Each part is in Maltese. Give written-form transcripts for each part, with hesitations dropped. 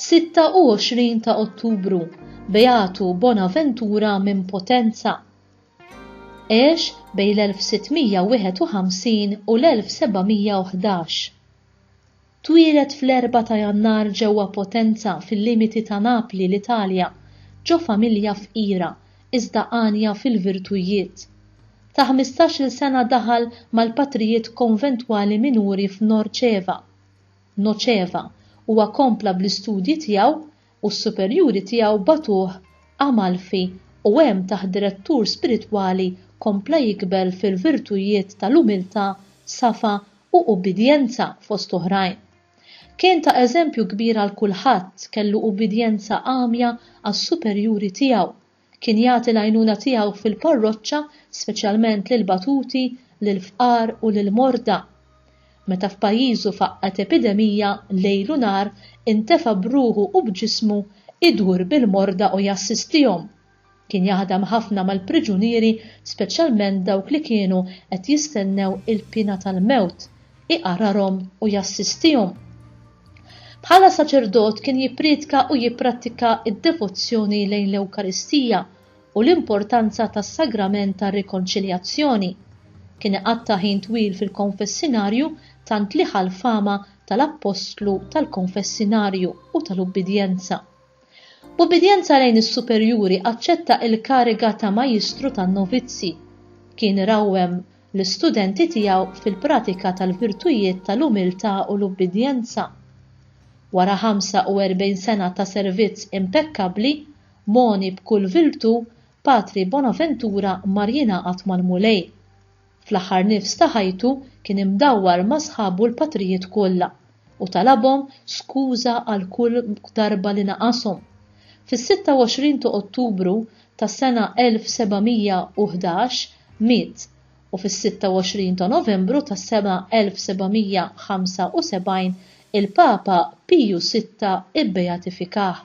26 ta' Ottubru, Beatu Bonaventura minn Potenza. Għex bejn l-1651 u l-1711. Twilet fl-4 ta' Jannar ġewwa Potenza fil-limiti ta' Napli l-Italja, ġo familja fqira, iżda għanja fil-virtujiet. Ta' 15-il sena daħal mal-patrijiet konventwali minuri f'Norċeva. Noċeva huwa kompla bl-istudji tiegħu u s-superjuri tiegħu batuh Amalfi u hemm taħt direttur spiritwali kompla jikber fil-virtujiet tal-umiltà, safa u ubbidjenza fost oħrajn. Kien ta' eżempju kbir għal kulħadd, kellu ubbidjenza għamja għas-superjuri tiegħu. Kien jagħti l-għajnuna tiegħu fil-parroċċa speċjalment lil batuti, lil fqar u lil morda. Meta f'pajjiżu faqqat epidemija lejl u nar intefa' bruħu u b'ġismu idur bil-morda u jassistihom. Kien jaħdem ħafna mal-priġunieri speċjalment dawk li kienu qed jistennew il-pina tal-mewt, iqararhom u jassistihom. Bħala saċerdot kien jippredika u jipprattika id-devozzjoni lejn l-Ewkaristija u l-importanza tas-sagrament tar-rikonċiljazzjoni. Kien iqatta' ħin twil fil-konfessinarju tant li ħal fama tal-Apostlu tal-Konfessinarju u tal-Ubbidjenza. B'ubbidjenza lejn is-superjuri aċċetta il-kariga ta' Majistru tan-Novizzi. Kien irawwem l-istudenti tiegħu fil-pratika tal-virtujiet tal-umiltà u l-ubbidjenza. Wara 45 sena ta' servizz impekkabbli, moni b'kull virtu, Patri Bonaventura mar jingħaqad mal-mulej. Fl-aħħar nifs ta' ħajtu kien imdawwar ma' sħabu l-patrijiet kollha u talabhom skuża għal kull darba li naqashom. Fis-26 ta' Ottubru tas-sena 1711 miet u fis-26 ta' Novembru tas-sena 1775 il-Papa Piju VI ibbeatifikah.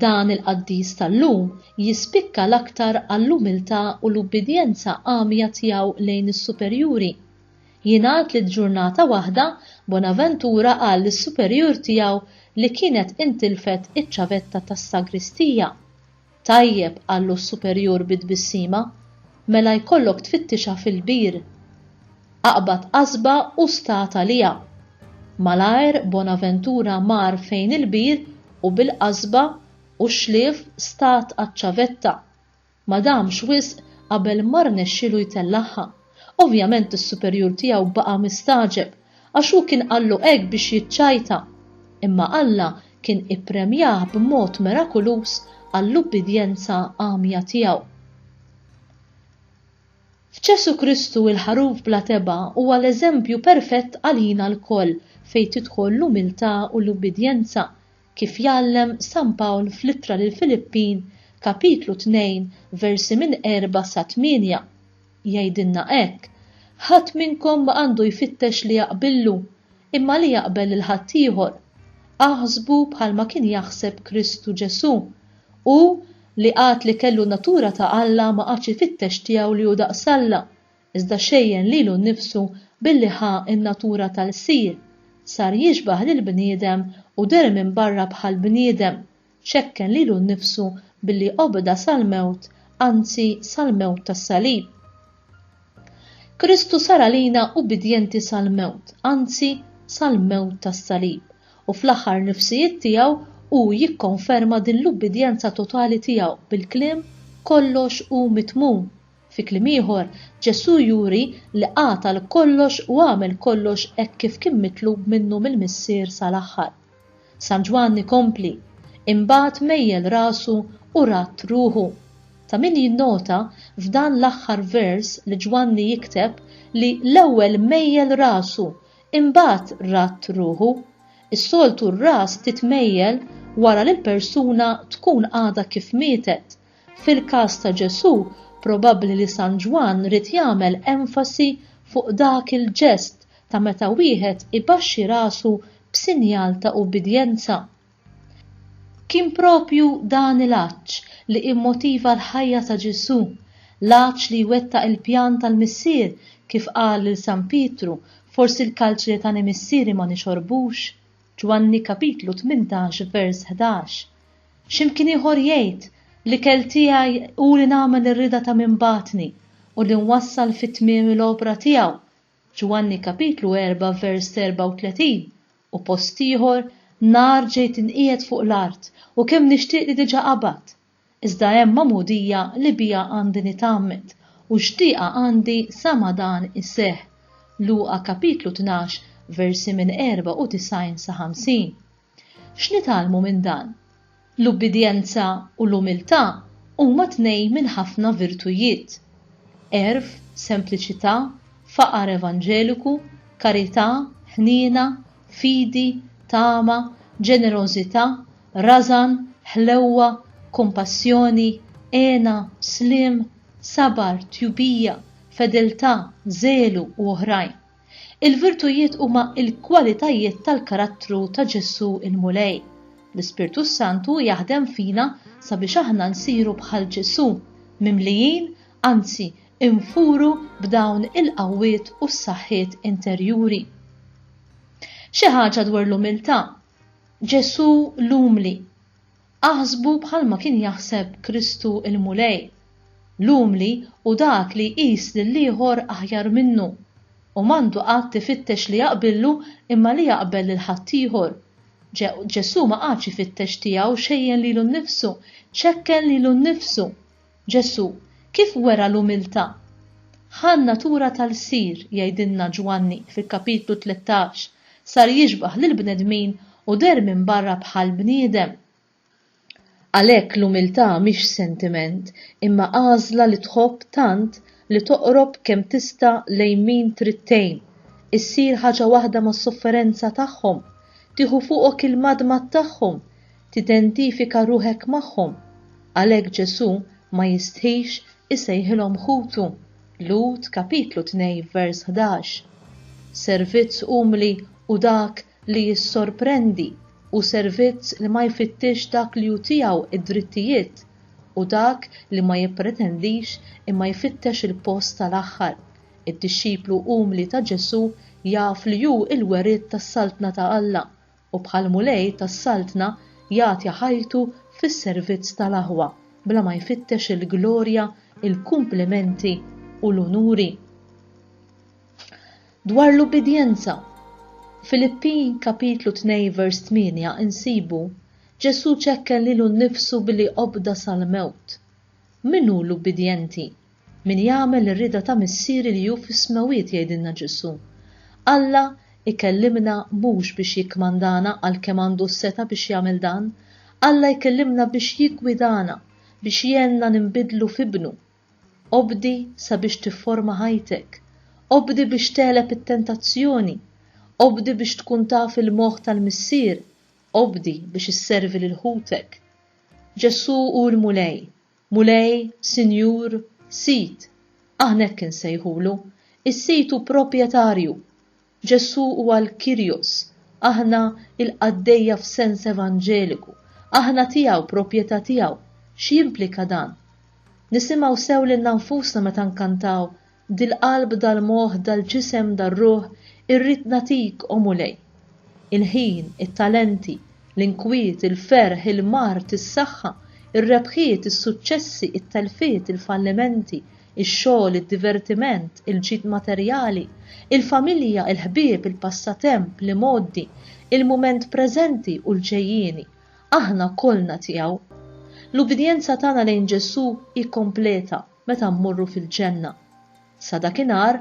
Dan il-Qaddis tal-lum jispikka l-aktar għall-umiltà u l-ubbidjenza għamja tiegħu lejn is-superjuri. Jingħad li ġurnata waħda Bonaventura qal lis-superjur tiegħu li kienet intilfet iċ-ċavetta tas-sagristija. Tajjeb qallu s-superjur bid-bissima, mela jkollok tfittixa fil-bir. Aqbad qasba u stata liha. Malajr Bonaventura mar fejn il-bir u bil-qasba u xlief stat għaċ-ċavetta. Ma damx wisq qabel ma rnexxielu jtellaħħa. Ovvjament is-superjur tiegħu baqa' mistaġeb għax hu kien qallu hekk biex jiċċajta. Imma Alla kien ippremjah b'mod mirakulus għall-ubbidjenza għamja tiegħu. F'Ġesu Kristu il-ħaruf bla teba huwa l-eżempju perfett għalina l-koll fejn tidħol l-umiltà u l-ubbidjenza kif jgħallem San Pawl fl-ittra lil Filippin kapitlu 2 versi minn 4 sa 8. Jgħidilna hekk: ħadd minnkom ma għandu jfittex li jaqbillu, imma li jaqbel il-ħadd ieħor. Aħsbu bħalma kien jaħseb Kristu Ġesu u li qat li kellu natura ta' Alla ma qatx ifittex tiegħu li hu daqs Alla, iżda xejjen lilu nnifsu billi ħa in-natura tal-sir. Sar jiġbaħ lill-bniedem u der minn barra bħal bniedem, xekken lilu nnifsu billi qobda sal-mewt, anzi sal-mewt tas-salib. Kristu sar għalina ubbidjenti sal-mewt, anzi sal-mewt tas-salib. U fl-aħħar nifsijiet tiegħu hu jikkonferma din l-ubbidjenza totali tiegħu bil-kliem kollox hu mitmum. Fi kliem ieħor, Ġesu juri li qatal kollox u għamel kollox hekk kif kien mitlub minnu mill-Missier sal-aħħar. San Ġwanni kompli, imbagħad mejjel rasu u rat ruħu. Ta' min jinnota f'dan l-aħħar vers li Ġwanni jikteb li l-ewwel mejjel rasu, imbagħad rat ruħu. Is-soltu r-ras titmejjel wara li l-persuna tkun għadha kif mietet. Fil-każ ta' Ġesu, probabbli li San Ġwan rid jagħmel enfasi fuq dak il-ġest ta' meta wieħed ibaxxi rasu b'sinjal ta' ubbidjenza. Kien propju dan il-aċċ li immotiva l-ħajja ta' Ġesu, l-għaġġ li jwettaq il-pjan tal-missier kif qal lil San Pietru, forsi l-kalċri ta' missieri ma nixorbux. Ġwanni kapitlu 18 vers 11. X'imkien ieħor jgħid li kell tiegħi hu li nagħmel ir-rida ta' min batni u li nwassal fit-tmiem l-opra tiegħu. Ġwanni kapitlu 4 vers 34 u post ieħor nar ġejt inqiegħed fuq l-art u kemm nixtieq li diġà qabad. Iżda hemm magħmudija li biha għandi nitammet u xtieqa għandi sa ma dan iseħħ. Luqa kapitlu 12 versi minn 94 sa 50. X'nitalmu minn dan? L-ubbidjenza u l-umiltà huma tnejn minn ħafna virtujiet. Erf, sempliċità, faqar evanġeliku, karità, ħniena, fidi, tama, ġenerożità, rażan, ħlewwa, kompassjoni, għena, slim, sabar, tjubija, fedeltà, żelu u oħrajn. Il-virtujiet huma il-kwalitajiet tal-karattru ta' Ġesu il-Mulej. L-Ispirtu Santu jaħdem fina sabiex aħna nsiru bħal Ġesu, mimlijin, anzi infuru b'dawn il-qawwiet u s-saħħiet interjuri. Xi ħaġa dwar l-umiltà. Ġesu l-umli. Aħsbu bħalma kien jaħseb Kristu il-Mulej. L-umli u dak li jqis lill-ieħor aħjar minnu u m'għandu qatt ifittex li jaqbillu imma li jaqbel lil ħaddieħor. Ġesu ma qatx ifittex tiegħu xejjen lilu nnifsu, ċekken lilu nnifsu. Ġesu kif wera l-umiltà? Ħan natura tal-sir jgħidilna Ġwanni fil-kapitlu 13 sar jiġbaħ lill-bnedmin u der minn barra bħal bniedem. Għalhekk l-umiltà mhix sentiment imma għażla li tħobb tant li toqrob kemm tista' lejn min trid tgħin, issir ħaġa waħda mas-sofferenza tagħhom, tieħu fuqok il-madma tagħhom, tidentifika ruħek magħhom. Għalhekk Ġesu ma jistħix isejħilhom ħutu. Lut kapitlu 2 vers 11. Servizz umli u dak li jissorprendi u servizz li ma jfittix dak li hu tiegħu id-drittijiet u dak li ma jippretendix imma jfittex il-post tal-aħħar. Id-dixxiplu umli ta' Ġesu jaf li hu il-werid tas-saltna ta' Alla u bħal mulej tas-saltna jagħti ħajtu fis-servizz tal-aħwa bla ma jfittex il-glorja, il-kumplimenti u l-unuri. Dwar l-ubbidjenza. Filippin kapitlu 2 vers 8 insibu Ġesu ċekken lilu nnifsu billi qobda sal-mewt. Min hu l-ubbidjenti? Min jagħmel ir-rida ta' missieri li hu fis-smawiet jgħidilna Ġesu. Alla ikellimna mhux biex jikkmandana għalkemm għandu s-seta biex jagħmel dan, Alla jkellimna biex jiggwidana, biex jenna ninbidlu f'ibnu. Obdi sabiex tifforma ħajtek, obdi biex teleb it-tentazzjoni, obdi biex tkun taf il-moħħ tal-missier, obdi biex isservi lil ħutek. Ġesu hu l-Mulej, Mulej, Sinjur, Sit. Aħna hekk insejħulu, is-sit hu proprjetarju. Ġesu huwa l-Kirjos, aħna il-qaddejja f'sens evanġeliku, aħna tiegħu proprjetà tiegħu. X'jimplika dan? Nisimgħu sew lil nfusna meta nkantaw dil-qalb dal-moħħ dal-ġisem dar-ruħ irrid natik o Mulej. Il-ħin, it-talenti, l-inkwiet, il-ferħ, il-mart, is-saħħa, ir-rebħiet, is-suċċessi, it-telfiet, il-fallimenti, ix-xogħol, id-divertiment, il-ġid materjali, il-familja, il-ħbieb, il-passatemp, l-imoddi, il-mument preżenti u l-ġejjieni. Aħna kollna tiegħu. L-ubdjenza tagħna lejn Ġesu ikkompleta meta mmorru fil-ġenna. Sa dakinhar,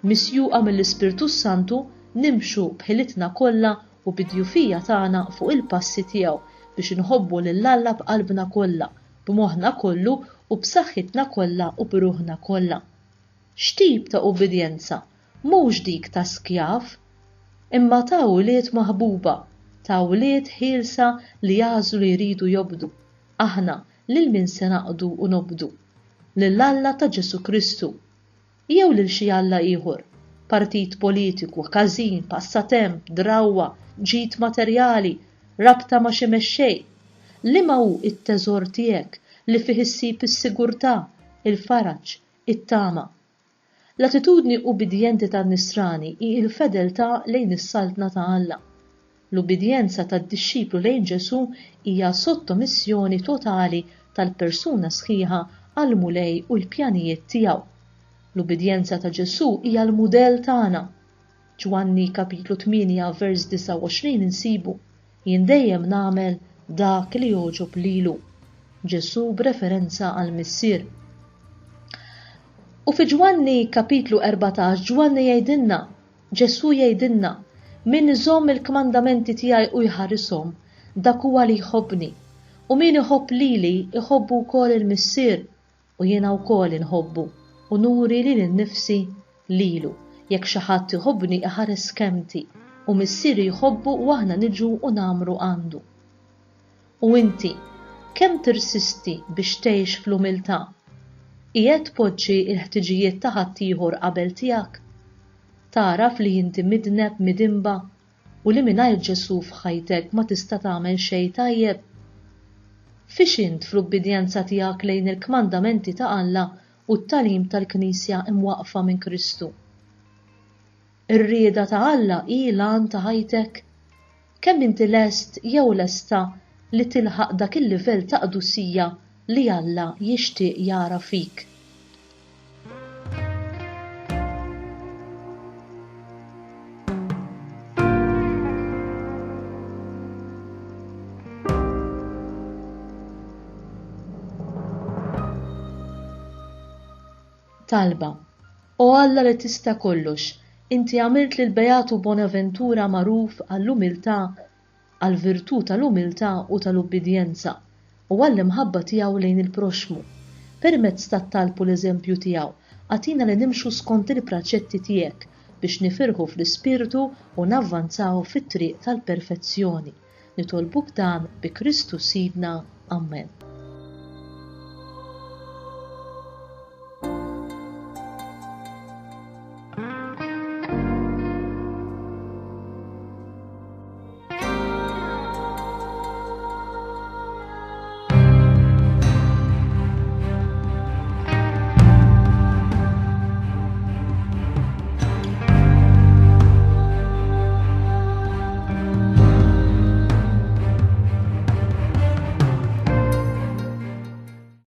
misjuqa mill-Ispirtu Santu nimxu bħilitna kollha u bid-djufija tagħna fuq il-passi tiegħu biex inħobbu lil Alla b'qalbna kollha, b'moħħna kollu u b'saħħitna kollha u b'ruħna kollha. X'tip ta' ubdjenza? Mhux dik ta' skjaf, imma ta' wlied maħbuba, ta' wlied ħielsa li jażlu li jridu jobdu. Aħna lil min se naqdu u nobdu. Lil Alla ta' Ġesu Kristu. Jew lil xi Alla ieħor, partit politiku, każin, passatemp, drawwa, ġid materjali, rabta ma' xi mexxej. Liema hu it-teżor tiegħek li fih issib is-sigurtà, il-faraġ, it-tama. L-attitudni ubbidjenti tan-Nisrani hi l-fedeltà lejn is-saltna ta' Alla. L-ubbidjenza tad-dixxiplu lejn Ġesu hija sottomissjoni totali tal-persuna sħiħa għal mulej u l-pjanijiet tiegħu. L-ubbidjenza ta' Ġesu hija l-mudell tagħna. Ġwanni kapitlu 8 vers 29 insibu: jien dejjem nagħmel dak li jogħġob lilu. Ġesu b'referenza għal missier. U fi Ġwanni kapitlu 14 Ġwanni jgħidilna, Ġesu jgħidilna, min iżomm il-kmandamenti tiegħi u jħarishom, dak huwa li jħobbni, u min iħobb lili iħobbu wkoll il-missier, u jiena wkoll inħobbu, u nuri lil innifsi lilu. Jekk xi ħadd iħobbni iħares kemmti, u missieri jħobbu u aħna niġu u nagħmlu għandu. U inti, kemm tirsisti biex tgħix fl-umiltà? Qiegħed tpoġġi l-ħtiġijiet ta' ħaddieħor qabel tiegħek? Taraf li inti midneb midimba u li mingħajr Ġesu f'ħajtek ma tista' tagħmel xejn tajjeb? Fiex int fl-ubbidjenza tiegħek lejn il-kmandamenti ta' Alla u t-tagħlim tal-Knisja imwaqfa minn Kristu? Ir-rieda ta' Alla hi l-għan ta' ħajtek? Kemm inti lest jew lesta li tilħaq dak il-livell ta' qdussija li Alla jixtieq jara fik? Talba. O Alla li tista' kollox, inti għamilt lil Beatu Bonaventura magħruf għall-umiltà, għall-virtù tal-umiltà u tal-ubbidjenza u għall-imħabba tiegħu lejn il-proxmu. Permezz tat-talbu l-eżempju tiegħu, għatina li nimxu skont il-praċetti tiegħek biex nifirħu fl-ispirtu u navvanzaw fit-triq tal-perfezzjoni. Nitolbuk dan bi Kristu Sidna. Amen.